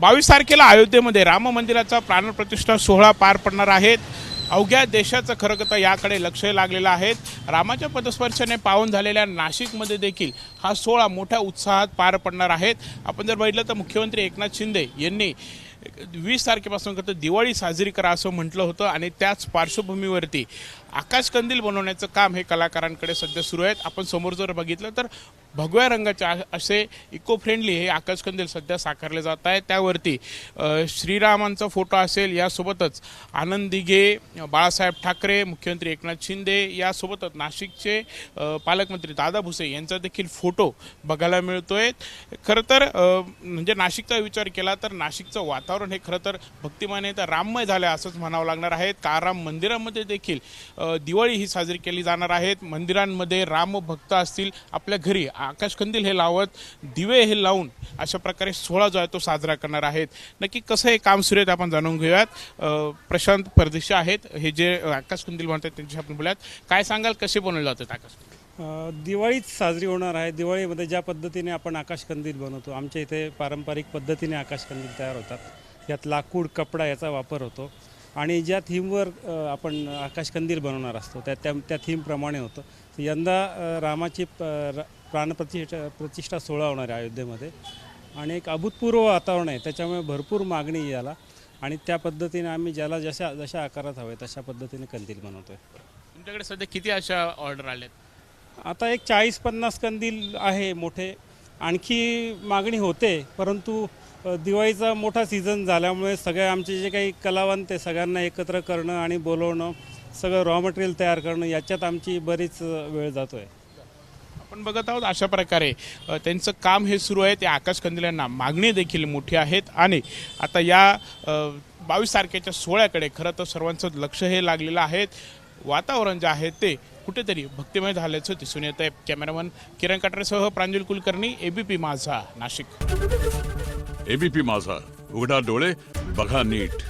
22 तारखेला अयोध्येमध्ये राम मंदिराचा प्राणप्रतिष्ठा सोहळा पार पडणार आहेत। अवघ्या देशाचं खरं तर याकडे लक्ष लागलेलं आहे। रामाच्या पदस्पर्शाने पावन झालेल्या नाशिकमध्ये देखील हा सोहळा मोठ्या उत्साहात पार पडणार आहे। आपण जर बघितलं तर मुख्यमंत्री एकनाथ शिंदे यांनी 20 तारखेपासून दिवाळी साजरी करा असं म्हटलं होतं आणि त्याच पार्श्वभूमीवरती आकाशकंदील बनवण्याचं काम हे कलाकारांकडे सध्या सुरू आहे। आपण समोर जर बघितलं तर भगव्या रंगाचे असे इको फ्रेंडली हे आकाशकंदील सध्या साकारले जात आहे। त्यावरती श्रीरामांचा फोटो असेल, यासोबतच आनंद दिघे, बाळासाहेब ठाकरे, मुख्यमंत्री एकनाथ शिंदे, यासोबतच नाशिकचे पालकमंत्री दादा भुसे यांचा देखील फोटो बघायला मिळतोय। खरं तर म्हणजे नाशिकचा विचार केला तर नाशिकचं वातावरण हे खरं तर भक्तिमय तर राममय झालं असंच म्हणावं लागणार आहे। काराम मंदिरामध्ये देखील दिवाळी ही साजरी केली जाणार आहे। मंदिरांमध्ये राम भक्त असतील, आपल्या घरी आकाशकंदील हे लावत, दिवे हे लावून अशा प्रकारे सोहळा जो आहे तो साजरा करणार आहेत। नक्की कसं हे काम सुरू आहे आपण जाणून घेऊयात। प्रशांत परदेशी आहेत, हे जे आकाशकंदील म्हणतात त्यांच्याशी आपण बोलूयात। काय सांगाल, कसे बनवले जातात आकाशकंदील? दिवाळीच साजरी होणार आहे। दिवाळीमध्ये ज्या पद्धतीने आपण आकाशकंदील बनवतो, आमच्या इथे पारंपरिक पद्धतीने आकाशकंदील तयार होतात। यात लाकूड, कपडा याचा वापर होतो आणि ज्या थीमवर आपण आकाशकंदील बनवणार असतो त्या थीमप्रमाणे होतं। यंदा रामाची प्रतिष्ठा सोहळा होणार आहे अयोध्येमध्ये आणि एक अभूतपूर्व वातावरण आहे, त्याच्यामुळे भरपूर मागणी याला आणि त्या पद्धतीने आम्ही ज्याला जशा आकारात हवे तशा पद्धतीने कंदील बनवतो आहे। तुमच्याकडे सध्या किती अशा ऑर्डर आल्यात? आता एक 40-50 कंदील आहे मोठे, आणखी मागणी होते, परंतु दिवाळीचा मोठा सीझन झाल्यामुळे सगळे आमचे जे काही कलावंत ते सगळ्यांना एकत्र करणं आणि बोलवणं, सगळं रॉ मटेरियल तयार करणं याच्यात आमची बरीच वेळ जातो आहे। आपण बघत आहोत अशा प्रकारे त्यांचं काम हे सुरू आहे। त्या आकाशकंदिलांना मागणी देखील मोठी आहेत आणि आता या 22 तारखेच्या सोहळ्याकडे खरं तर सर्वांचं लक्ष हे लागलेलं आहे। वातावरण जे आहे ते कुठेतरी भक्तिमय झाल्याचं दिसून येत आहे। कॅमेरामन किरण कटरेसह प्रांजल कुलकर्णी, एबीपी माझा, नाशिक। एबीपी माझा, उघडा डोळे बघा नीट।